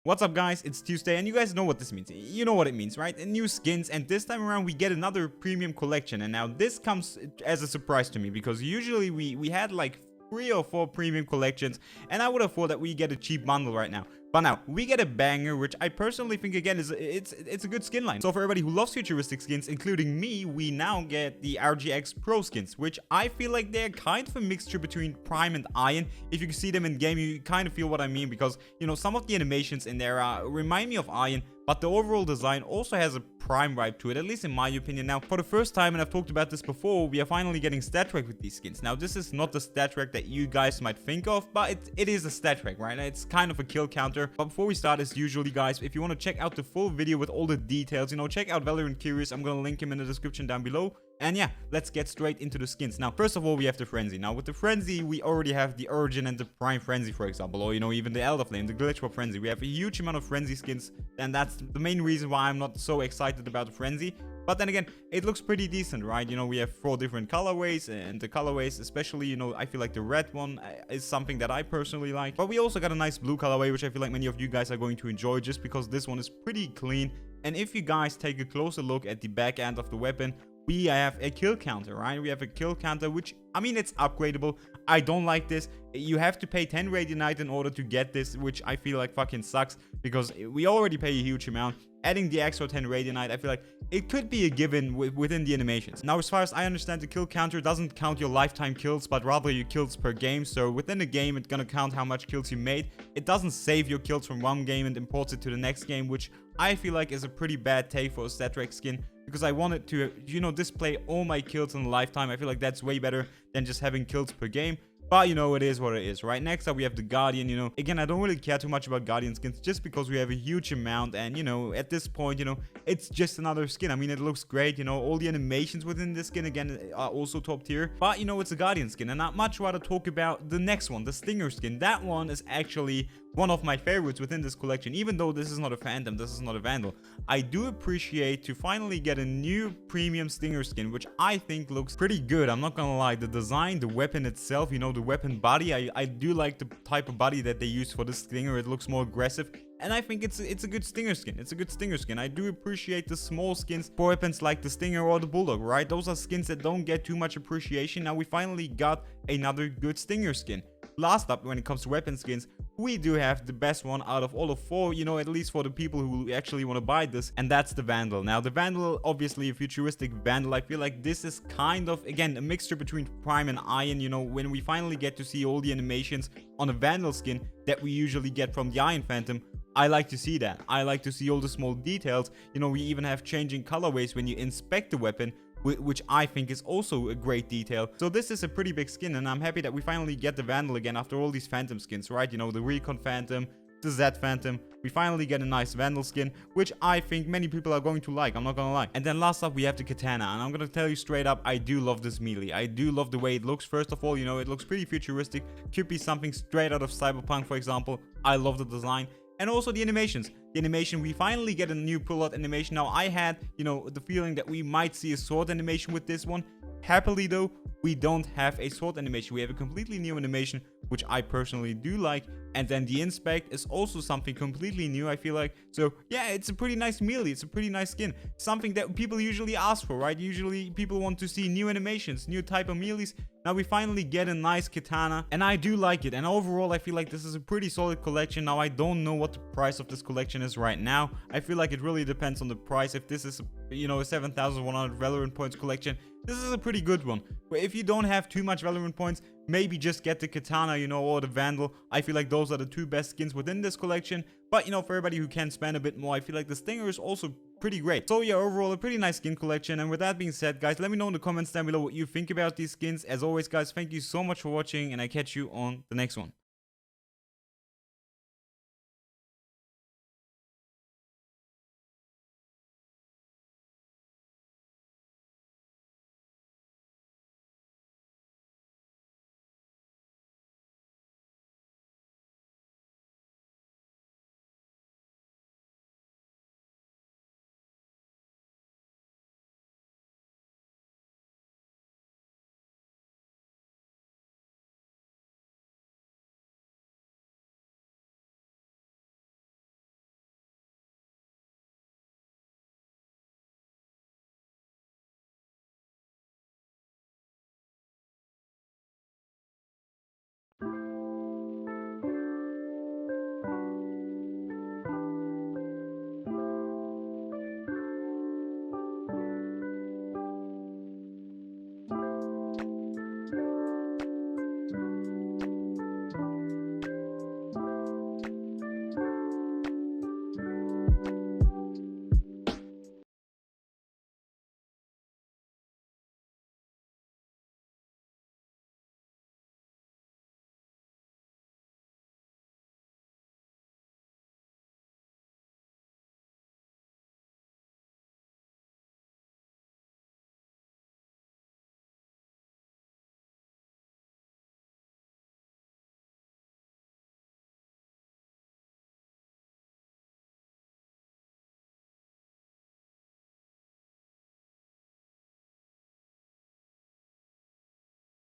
What's up guys, it's Tuesday and you guys know what this means. You know what it means, right? New skins, and this time around we get another premium collection, and now this comes as a surprise to me because usually we had like 3 or 4 premium collections and I would have thought that we get a cheap bundle right now. But now we get a banger, which I personally think again is it's a good skin line. So for everybody who loves futuristic skins, including me, we now get the RGX PRO skins, which I feel like they're kind of a mixture between Prime and Iron. If you can see them in game, you kind of feel what I mean, because you know some of the animations in there remind me of Iron, but the overall design also has a Prime vibe to it, at least in my opinion. Now, for the first time, and I've talked about this before, we are finally getting Stattrak with these skins. Now, this is not the Stattrak that you guys might think of, but it is a Stattrak, right? It's kind of a kill counter. But before we start, as usually, guys, if you want to check out the full video with all the details, you know, check out Valorant Curious. I'm going to link him in the description down below. And yeah, let's get straight into the skins. Now, first of all, we have the Frenzy. Now, with the Frenzy, we already have the Origin and the Prime Frenzy, for example. Or, you know, even the Elder Flame, the Glitch War Frenzy. We have a huge amount of Frenzy skins. And that's the main reason why I'm not so excited about the Frenzy. But then again, it looks pretty decent, right? You know, we have 4 different colorways. And the colorways, especially, you know, I feel like the red one is something that I personally like. But we also got a nice blue colorway, which I feel like many of you guys are going to enjoy just because this one is pretty clean. And if you guys take a closer look at the back end of the weapon, we have a kill counter, right? We have a kill counter, which, I mean, it's upgradable. I don't like this. You have to pay 10 Radianite in order to get this, which I feel like fucking sucks because we already pay a huge amount. Adding the extra 10 Radianite, I feel like it could be a given within the animations. Now, as far as I understand, the kill counter doesn't count your lifetime kills, but rather your kills per game. So within the game, it's gonna count how much kills you made. It doesn't save your kills from one game and imports it to the next game, which I feel like is a pretty bad take for a Stattrak skin, because I wanted to, you know, display all my kills in a lifetime. I feel like that's way better than just having kills per game. But, you know, it is what it is, right? Next up, we have the Guardian, you know. Again, I don't really care too much about Guardian skins just because we have a huge amount. And, you know, at this point, you know, it's just another skin. I mean, it looks great, you know. All the animations within this skin, again, are also top tier. But, you know, it's a Guardian skin. And I'd much rather talk about the next one, the Stinger skin. That one is actually one of my favorites within this collection. Even though this is not a Phantom, this is not a Vandal, I do appreciate to finally get a new premium Stinger skin, which I think looks pretty good. I'm not gonna lie, the design, the weapon itself, you know, the weapon body, I do like the type of body that they use for this Stinger. It looks more aggressive, and I think it's a good Stinger skin. It's a good Stinger skin. I do appreciate the small skins for weapons like the Stinger or the Bulldog, right? Those are skins that don't get too much appreciation. Now we finally got another good Stinger skin. Last up, when it comes to weapon skins, we do have the best one out of all of 4, you know, at least for the people who actually want to buy this, and that's the Vandal. Now, the Vandal, obviously a futuristic Vandal. I feel like this is kind of, again, a mixture between Prime and Iron. You know, when we finally get to see all the animations on a Vandal skin that we usually get from the Iron Phantom, I like to see that. I like to see all the small details. You know, we even have changing colorways when you inspect the weapon, which I think is also a great detail. So this is a pretty big skin, and I'm happy that we finally get the Vandal again after all these Phantom skins, right? You know, the Recon Phantom, the Z Phantom. We finally get a nice Vandal skin, which I think many people are going to like, I'm not gonna lie. And then last up, we have the Katana, and I'm gonna tell you straight up, I do love this melee. I do love the way it looks. First of all, you know, it looks pretty futuristic. Could be something straight out of Cyberpunk, for example. I love the design. And also the animations. The animation, we finally get a new pull-out animation. Now, I had, you know, the feeling that we might see a sword animation with this one. Happily, though, we don't have a sword animation. We have a completely new animation, which I personally do like. And then the inspect is also something completely new, I feel like. So, yeah, it's a pretty nice melee. It's a pretty nice skin. Something that people usually ask for, right? Usually, people want to see new animations, new type of melees. Now, we finally get a nice Katana, and I do like it. And overall, I feel like this is a pretty solid collection. Now, I don't know what the price of this collection is right now. I feel like it really depends on the price. If this is, you know, a 7,100 Valorant points collection, this is a pretty good one. But if you don't have too much Valorant points, maybe just get the Katana, you know, or the Vandal. I feel like those are the 2 best skins within this collection. But, you know, for everybody who can spend a bit more, I feel like the Stinger is also pretty great. So, yeah, overall, a pretty nice skin collection. And with that being said, guys, let me know in the comments down below what you think about these skins. As always, guys, thank you so much for watching, and I catch you on the next one.